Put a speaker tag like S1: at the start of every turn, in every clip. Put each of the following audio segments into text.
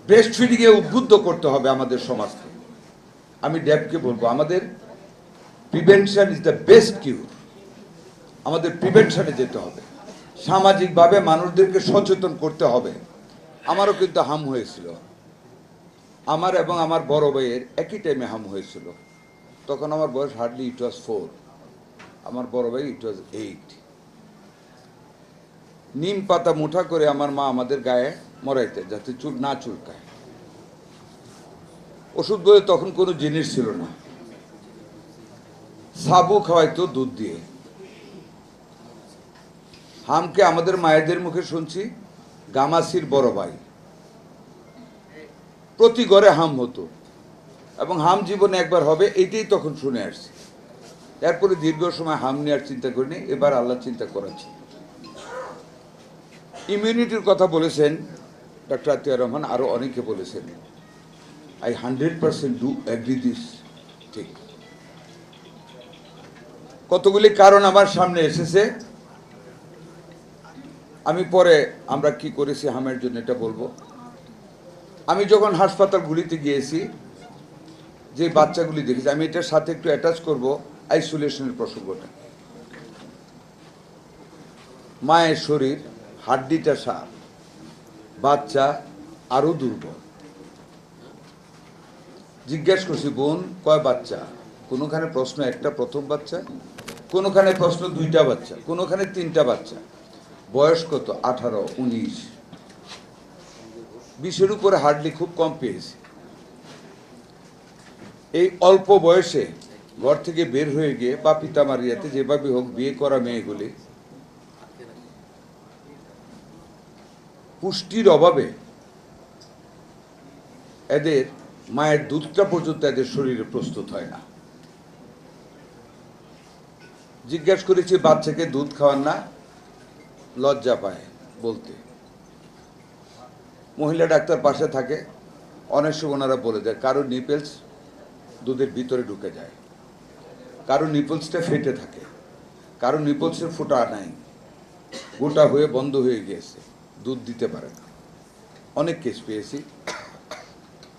S1: Breast ফিডিংয়ে উদ্বুদ্ধ করতে হবে আমাদের সমাজকে। আমি ড্যাবকে বলবো, আমাদের প্রিভেনশন ইজ দ্য বেস্ট কিউর। আমাদের প্রিভেনশনে যেতে হবে, সামাজিকভাবে মানুষদেরকে সচেতন করতে হবে। আমারও কিন্তু হাম হয়েছিল, আমার এবং আমার বড় ভাইয়ের একই টাইমে হাম হয়েছিল। তখন আমার বয়স হার্ডলি ইট ওয়াজ 4, আমার বড় ভাই ইট ওয়াজ 8। নিম পাতা মুঠা করে আমার মা আমাদের গায়ে মরাইতে, যাতে চুল না চুলকায়। ওষুধ বলে তখন কোনো জিনিস ছিল না। সাবু খাওয়াইতো দুধ দিয়ে। হামকে আমাদের মায়েদের মুখে শুনছি গামাসির বড় ভাই। প্রতি ঘরে হাম হতো এবং হাম জীবনে একবার হবে, এইটাই তখন শুনে আসছি। এরপরে দীর্ঘ সময় হাম নেওয়ার চিন্তা করিনি, এবার আল্লাহ চিন্তা করাচ্ছি। ইমিউনিটির কথা বলেছেন ডক্টর আতিয়ার রহমান, আরও অনেকে বলেছেন। I 100% do agri this. ঠিক, কতগুলি কারণ আমার সামনে এসেছে। আমি পরে আমরা কি করেছি হামের জন্য এটা বলবো। আমি যখন হাসপাতালগুলিতে গিয়েছি, যে বাচ্চাগুলি দেখেছি, আমি এটার সাথে একটু অ্যাটাচ করব আইসোলেশনের প্রসঙ্গটা। মায়ের শরীর হাড্ডিটা সার, বাচ্চা আরো দুর্বল। জিজ্ঞাসা করছি, বোন কয় বাচ্চা? কোনোখানে প্রশ্ন একটা প্রথম বাচ্চা, কোনোখানে প্রশ্ন 2টা বাচ্চা, কোনোখানে 3টা বাচ্চা। বয়স কত? 18, 19, 20-এর উপরে হার্ডলি খুব কম পেয়েছি। এই অল্প বয়সে ঘর থেকে বের হয়ে গিয়ে বা পিতামারিয়াতে যেভাবে হোক বিয়ে করা মেয়েগুলি পুষ্টির অভাবে এদের মায়ের দুধটা পর্যন্ত এদের শরীরে প্রস্তুত হয় না। জিজ্ঞাসা করেছি, বাচ্চাকে দুধ খাওয়ান না? লজ্জা পায় বলতে। মহিলা ডাক্তার পাশে থাকে, অনেক সময় ওনারা বলে দেয় কারো নিপেলস দুধের ভিতরে ঢুকে যায়, কারো নিপলসটা ফেটে থাকে, কারো নিপলসের ফোঁটা নাই, গোটা হয়ে বন্ধ হয়ে গিয়েছে, দুধ দিতে পারে না। অনেক কেস পেয়েছি।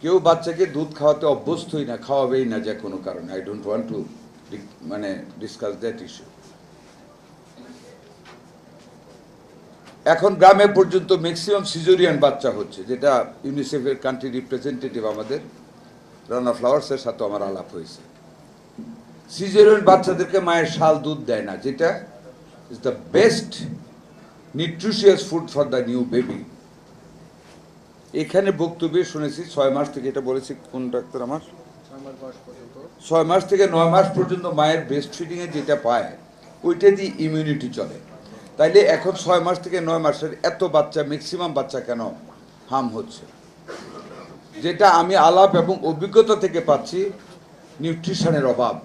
S1: কেউ বাচ্চাকে দুধ খাওয়াতে অভ্যস্তই না, খাওয়াবেই না যে কোনো কারণে। I don't want to discuss that issue. এখন গ্রামে পর্যন্ত ম্যাক্সিমাম সিজেরিয়ান বাচ্চা হচ্ছে, যেটা ইউনিসেফের কান্ট্রি রিপ্রেজেন্টেটিভ আমাদের রানা ফ্লাওয়ার্সের সাথে আমার আলাপ হয়েছে। সিজেরিয়ান বাচ্চাদেরকে মায়ের শাল দুধ দেয় না, যেটা is the best nutritious food for the new baby. এখানে বক্তব্যে শুনেছি 6 মাস থেকে, এটা বলেছি কোন ডাক্তার আমার, 6 মাস থেকে 9 মাস পর্যন্ত মায়ের ব্রেস্ট ফিডিংয়ে যেটা পায় ওইটা দিয়ে ইমিউনিটি চলে। তাইলে এখন 6 মাস থেকে 9 মাসের এত বাচ্চা, ম্যাক্সিমাম বাচ্চা কেন হাম হচ্ছে? যেটা আমি আলাপ এবং অভিজ্ঞতা থেকে পাচ্ছি, নিউট্রিশনের অভাব।